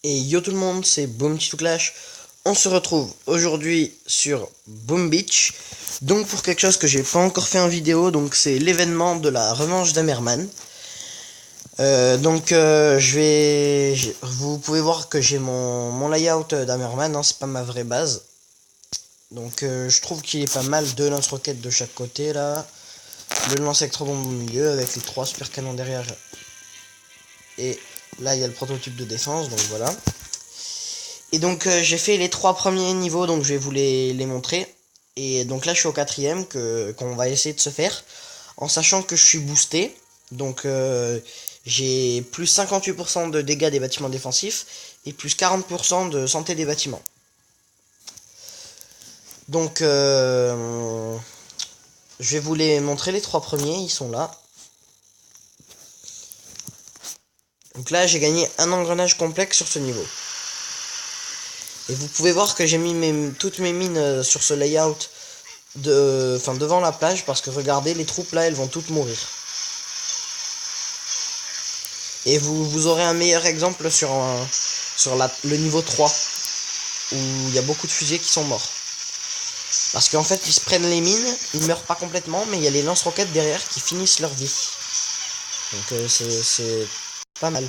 Et yo tout le monde, c'est Boom Clash. On se retrouve aujourd'hui sur Boom Beach. Donc pour quelque chose que j'ai pas encore fait en vidéo, donc c'est l'événement de la revanche d'Amerman. Vous pouvez voir que j'ai mon layout d'Amerman, hein, c'est pas ma vraie base. Donc je trouve qu'il est pas mal, deux lance-roquettes de chaque côté là. Le lance-électrobombe au milieu avec les trois super canons derrière. Et là il y a le prototype de défense, donc voilà. Et donc j'ai fait les trois premiers niveaux, donc je vais vous les montrer. Et donc là je suis au quatrième qu'on va essayer de se faire. En sachant que je suis boosté. Donc j'ai plus 58% de dégâts des bâtiments défensifs et plus 40% de santé des bâtiments. Donc je vais vous les montrer les trois premiers, ils sont là. Donc là j'ai gagné un engrenage complexe sur ce niveau. Et vous pouvez voir que j'ai mis toutes mes mines sur ce layout devant la plage parce que regardez, les troupes là, elles vont toutes mourir. Et vous aurez un meilleur exemple sur le niveau 3 où il y a beaucoup de fusiliers qui sont morts. Parce qu'en fait, ils se prennent les mines, ils meurent pas complètement, mais il y a les lance-roquettes derrière qui finissent leur vie. Donc c'est pas mal.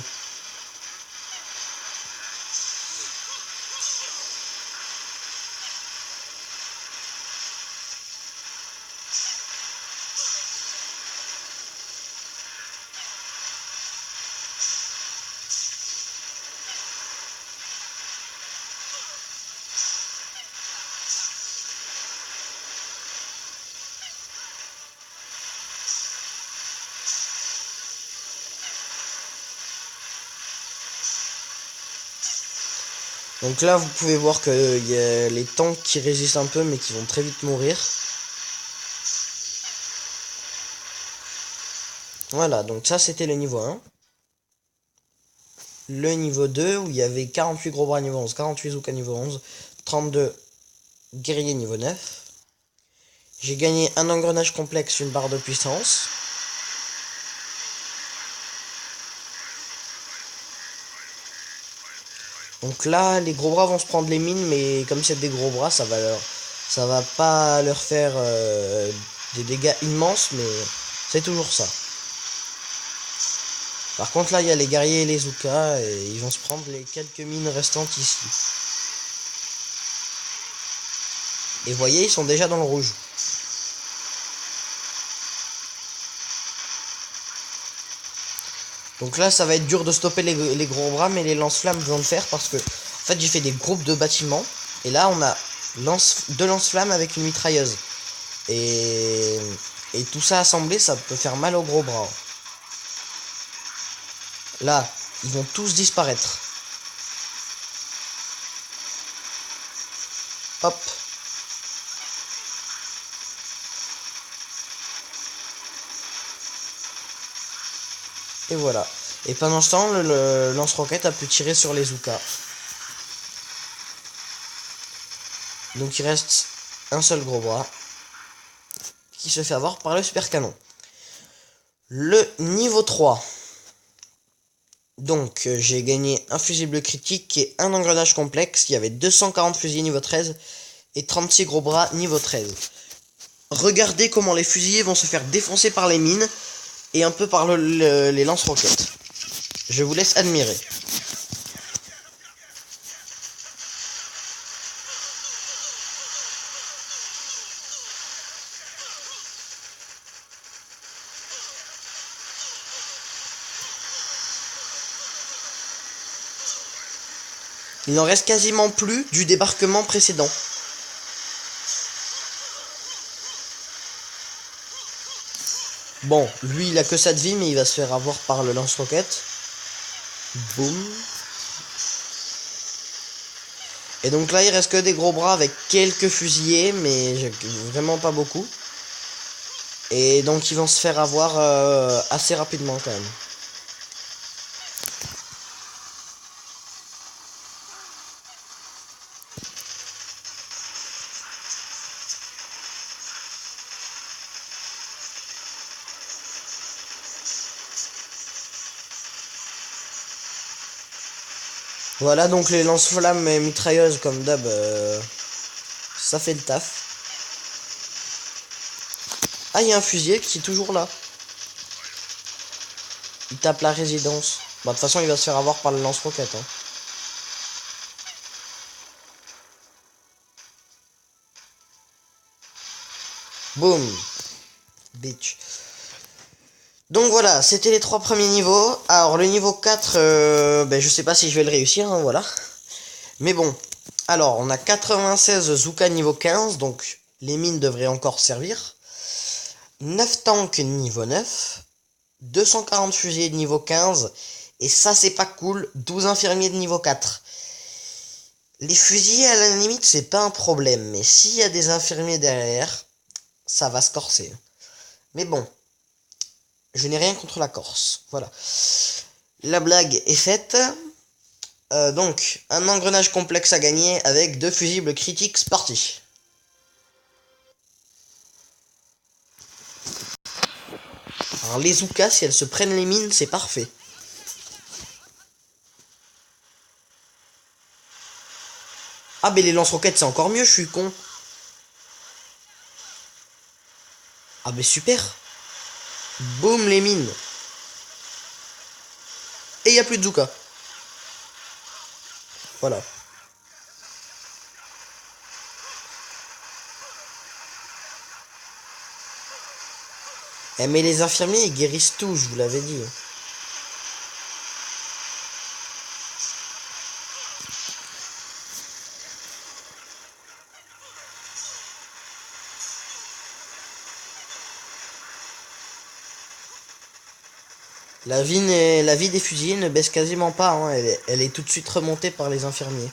Donc là, vous pouvez voir qu'il y a les tanks qui résistent un peu, mais qui vont très vite mourir. Voilà, donc ça c'était le niveau 1. Le niveau 2, où il y avait 48 gros bras niveau 11, 48 Zouka niveau 11, 32 guerriers niveau 9. J'ai gagné un engrenage complexe, une barre de puissance. Donc là, les gros bras vont se prendre les mines, mais comme c'est des gros bras, ça va pas leur faire des dégâts immenses, mais c'est toujours ça. Par contre là, il y a les guerriers et les Zouka, et ils vont se prendre les quelques mines restantes ici. Et vous voyez, ils sont déjà dans le rouge. Donc là, ça va être dur de stopper les gros bras, mais les lance-flammes vont le faire parce que, en fait, j'ai fait des groupes de bâtiments. Et là, on a deux lance-flammes avec une mitrailleuse. Et, et tout ça assemblé, ça peut faire mal aux gros bras. Là, ils vont tous disparaître. Hop. Et voilà. Et pendant ce temps, le lance-roquette a pu tirer sur les Zouka. Donc il reste un seul gros bras qui se fait avoir par le super canon. Le niveau 3. Donc j'ai gagné un fusible critique et un engrenage complexe. Il y avait 240 fusils niveau 13 et 36 gros bras niveau 13. Regardez comment les fusiliers vont se faire défoncer par les mines et un peu par les lance-roquettes. Je vous laisse admirer. Il n'en reste quasiment plus du débarquement précédent. Bon, lui il a que ça de vie, mais il va se faire avoir par le lance-roquette. Boum. Et donc là il reste que des gros bras avec quelques fusillés, mais vraiment pas beaucoup. Et donc ils vont se faire avoir assez rapidement quand même. Voilà, donc les lance-flammes et mitrailleuses comme d'hab, ça fait le taf. Ah, il y a un fusilier qui est toujours là. Il tape la résidence. Bah, de toute façon, il va se faire avoir par le lance-roquette. Hein. Boum. Bitch. Donc voilà, c'était les 3 premiers niveaux. Alors, le niveau 4, ben, je sais pas si je vais le réussir, hein, voilà. Mais bon. Alors, on a 96 Zuka niveau 15, donc les mines devraient encore servir. 9 tanks niveau 9. 240 fusiliers de niveau 15. Et ça, c'est pas cool. 12 infirmiers de niveau 4. Les fusiliers, à la limite, c'est pas un problème. Mais s'il y a des infirmiers derrière, ça va se corser. Mais bon, je n'ai rien contre la Corse. Voilà. La blague est faite. Donc, un engrenage complexe à gagner avec 2 fusibles critiques partis. Alors, les Zoukas, si elles se prennent les mines, c'est parfait. Ah, mais les lance-roquettes, c'est encore mieux, je suis con. Ah, mais super. Boum, les mines. Et il n'y a plus de Zouka. Voilà. Eh, mais les infirmiers, ils guérissent tout, je vous l'avais dit. La vie des fusiliers ne baisse quasiment pas, hein. Elle est tout de suite remontée par les infirmiers.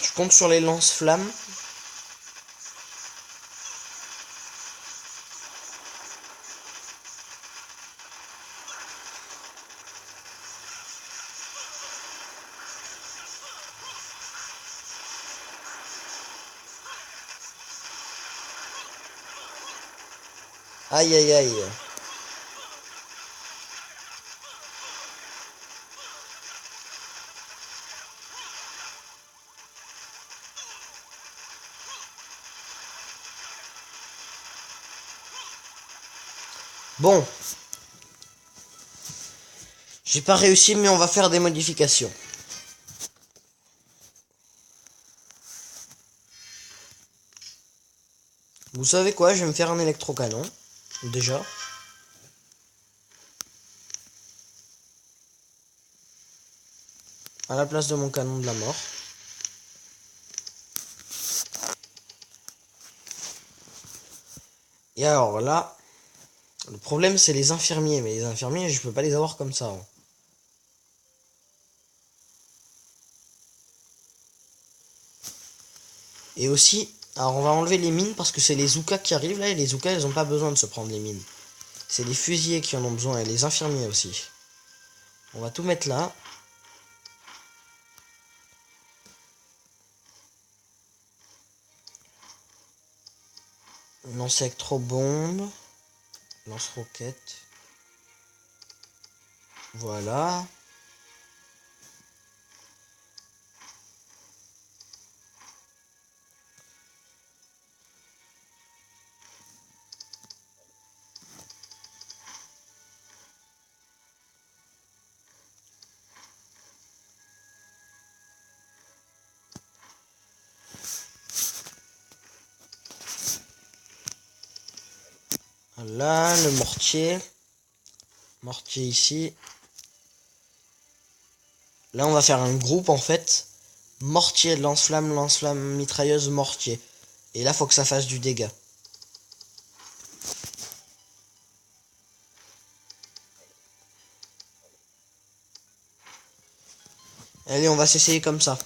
Je compte sur les lance-flammes. Aïe aïe aïe. Bon, j'ai pas réussi, mais on va faire des modifications. Vous savez quoi, je vais me faire un électrocanon. Déjà. À la place de mon canon de la mort. Et alors là, le problème c'est les infirmiers. Mais les infirmiers, je peux pas les avoir comme ça. Hein. Et aussi, alors on va enlever les mines parce que c'est les Zoukas qui arrivent là. Et les Zoukas, elles ont pas besoin de se prendre les mines. C'est les fusiliers qui en ont besoin et les infirmiers aussi. On va tout mettre là. Lance-électro-bombe. Lance-roquette. Voilà. Là, le mortier. Mortier ici. Là, on va faire un groupe en fait. Mortier, lance-flamme, mitrailleuse, mortier. Et là, faut que ça fasse du dégât. Allez, on va s'essayer comme ça.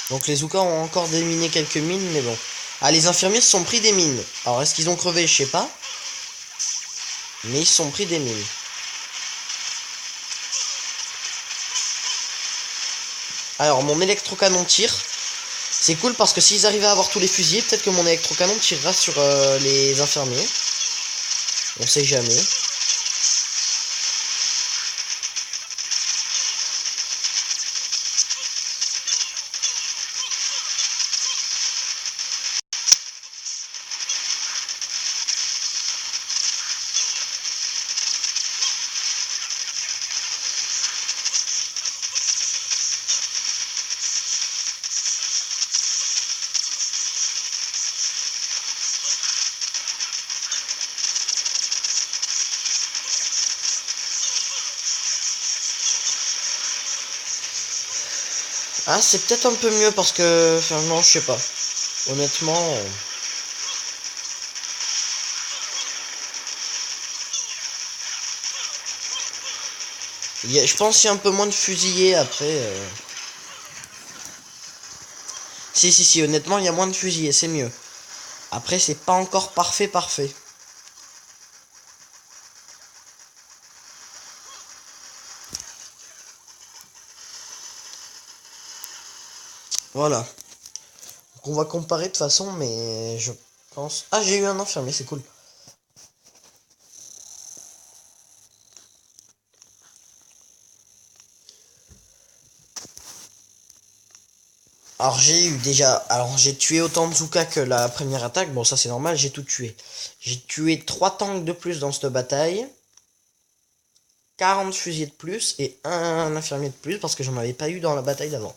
Donc les Zoukas ont encore déminé quelques mines, mais bon. Ah, les infirmiers se sont pris des mines. Alors, est-ce qu'ils ont crevé? Je sais pas. Mais ils se sont pris des mines. Alors, mon électrocanon tire. C'est cool parce que s'ils arrivaient à avoir tous les fusils, peut-être que mon électrocanon tirera sur les infirmiers. On sait jamais. Ah, c'est peut-être un peu mieux parce que... Enfin, non, je sais pas. Honnêtement... je pense qu'il y a un peu moins de fusillés après. Si, honnêtement, il y a moins de fusillés, c'est mieux. Après, c'est pas encore parfait. Voilà. Donc on va comparer de toute façon, mais je pense... Ah, j'ai eu un infirmier, c'est cool. Alors j'ai eu déjà... Alors j'ai tué autant de Zouka que la première attaque. Bon, ça c'est normal, j'ai tout tué. J'ai tué 3 tanks de plus dans cette bataille. 40 fusils de plus et un infirmier de plus parce que j'en avais pas eu dans la bataille d'avant.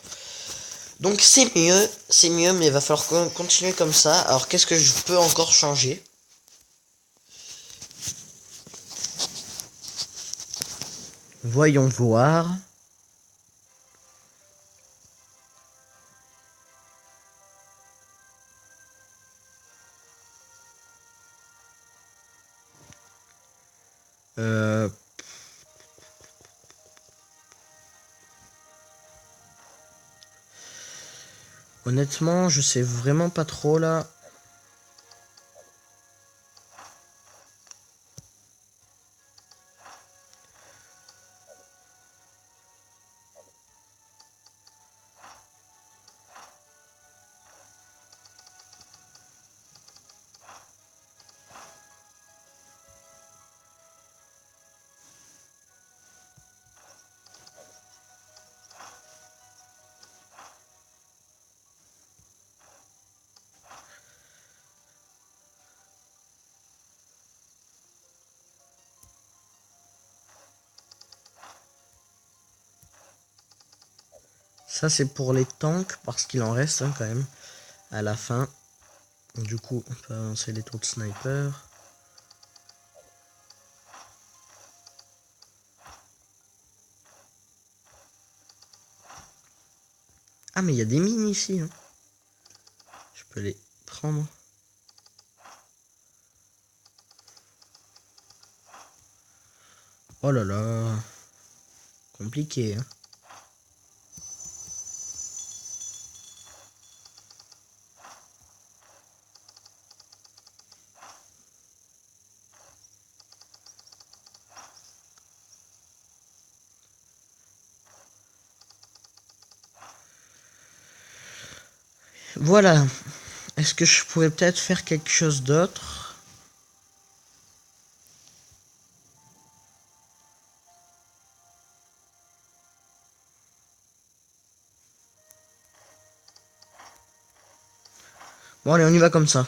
Donc c'est mieux, mais il va falloir continuer comme ça. Alors qu'est-ce que je peux encore changer? Voyons voir. Honnêtement, je sais vraiment pas trop là. Ça c'est pour les tanks parce qu'il en reste hein, quand même à la fin. Du coup, on peut avancer les tours de sniper. Ah mais il y a des mines ici. Hein. Je peux les prendre. Oh là là. Compliqué. Hein. Voilà. Est-ce que je pourrais peut-être faire quelque chose d'autre? Bon allez, on y va comme ça.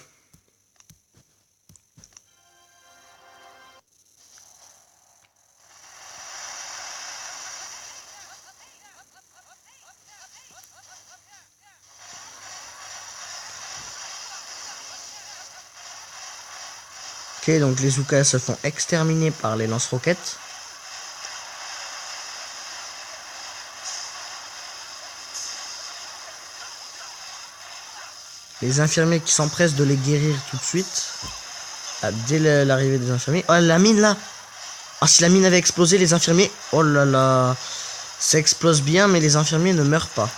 Ok, donc les Zoukas se font exterminer par les lance-roquettes. Les infirmiers qui s'empressent de les guérir tout de suite. Ah, dès l'arrivée des infirmiers. Oh, la mine là! Ah, si la mine avait explosé, les infirmiers... Oh là là! Ça explose bien, mais les infirmiers ne meurent pas.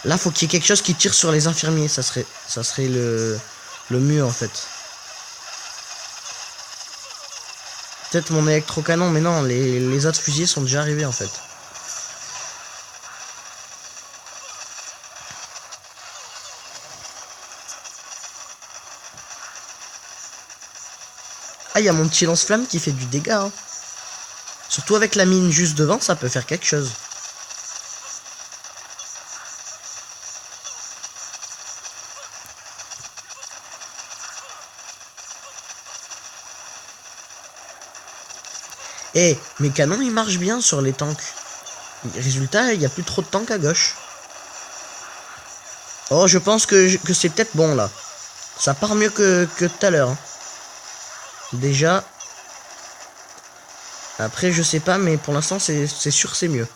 Là, faut qu'il y ait quelque chose qui tire sur les infirmiers. Ça serait le mieux, en fait. Peut-être mon électrocanon, mais non, les autres fusils sont déjà arrivés, en fait. Ah, il y a mon petit lance-flamme qui fait du dégât. Hein. Surtout avec la mine juste devant, ça peut faire quelque chose. Eh, mes canons, ils marchent bien sur les tanks. Résultat, il n'y a plus trop de tanks à gauche. Oh, je pense que c'est peut-être bon, là. Ça part mieux que tout à l'heure. Hein. Déjà. Après, je sais pas, mais pour l'instant, c'est sûr, c'est mieux.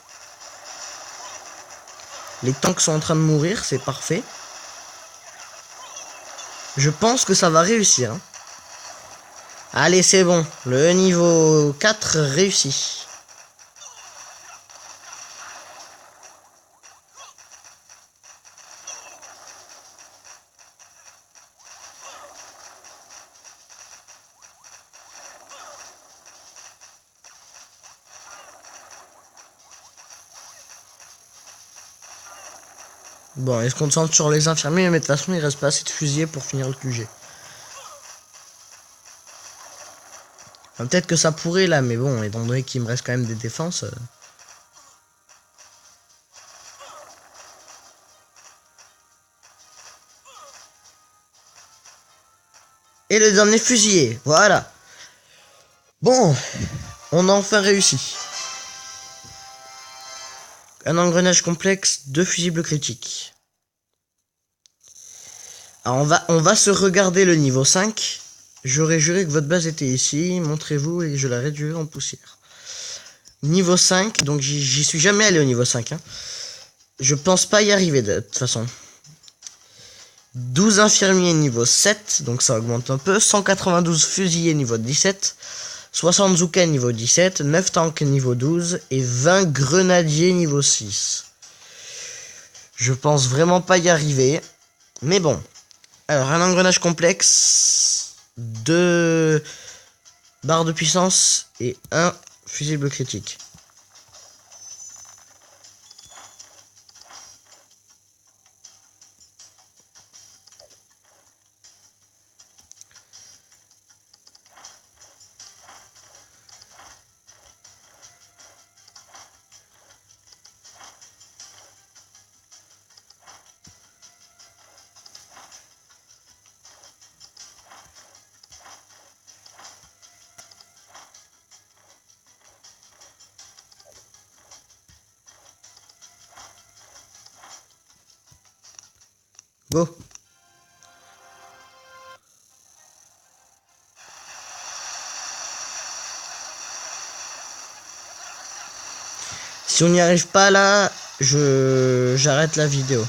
Les tanks sont en train de mourir, c'est parfait. Je pense que ça va réussir. Hein. Allez, c'est bon. Le niveau 4 réussi. Bon, il se concentre sur les infirmiers, mais de toute façon, il reste pas assez de fusillés pour finir le QG. Enfin, peut-être que ça pourrait là, mais bon, étant donné qu'il me reste quand même des défenses. Et le dernier fusillé, voilà. Bon, on a enfin réussi. Un engrenage complexe, 2 fusibles critiques. Alors on va se regarder le niveau 5. J'aurais juré que votre base était ici. Montrez-vous et je la réduirai en poussière. Niveau 5, donc j'y suis jamais allé au niveau 5. Hein. Je pense pas y arriver de toute façon. 12 infirmiers niveau 7, donc ça augmente un peu. 192 fusiliers niveau 17. 60 Zouken niveau 17, 9 tanks niveau 12 et 20 grenadiers niveau 6. Je pense vraiment pas y arriver. Mais bon. Alors, un engrenage complexe, 2 barres de puissance et 1 fusible critique. Go. Si on n'y arrive pas là, j'arrête la vidéo.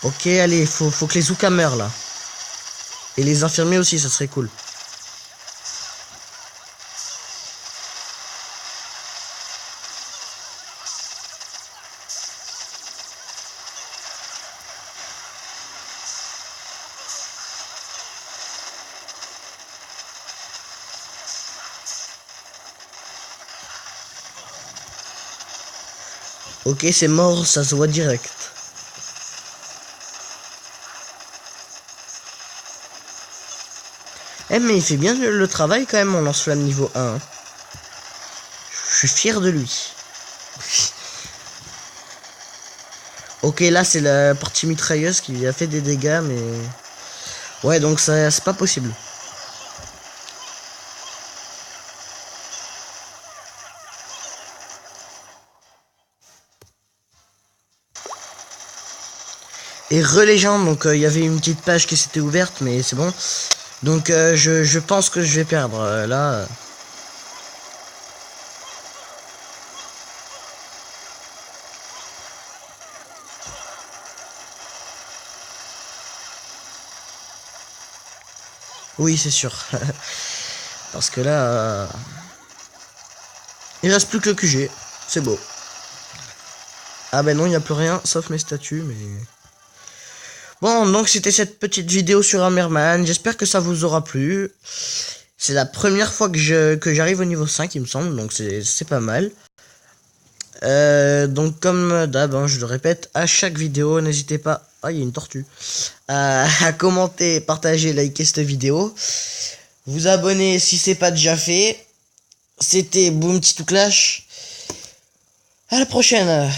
Ok, allez, faut que les Zoukas meurent là. Et les infirmiers aussi, ça serait cool. Ok, c'est mort, ça se voit direct. Eh mais il fait bien le travail quand même, mon lance-flamme niveau 1. Hein. Je suis fier de lui. Ok, là c'est la partie mitrailleuse qui a fait des dégâts, mais... Ouais, donc ça c'est pas possible. Et relégende, donc il y avait une petite page qui s'était ouverte, mais c'est bon. Donc je pense que je vais perdre, là... Oui, c'est sûr. Parce que là, il reste plus que le QG. C'est beau. Ah ben non, il n'y a plus rien, sauf mes statues, mais... Bon, donc c'était cette petite vidéo sur Hammerman. J'espère que ça vous aura plu. C'est la première fois que j'arrive au niveau 5, il me semble, donc c'est pas mal. Donc comme d'hab, hein, je le répète, à chaque vidéo, n'hésitez pas... Ah, il y a une tortue. À commenter, partager, liker cette vidéo. Vous abonner si c'est pas déjà fait. C'était Boom Petit Clash. À la prochaine.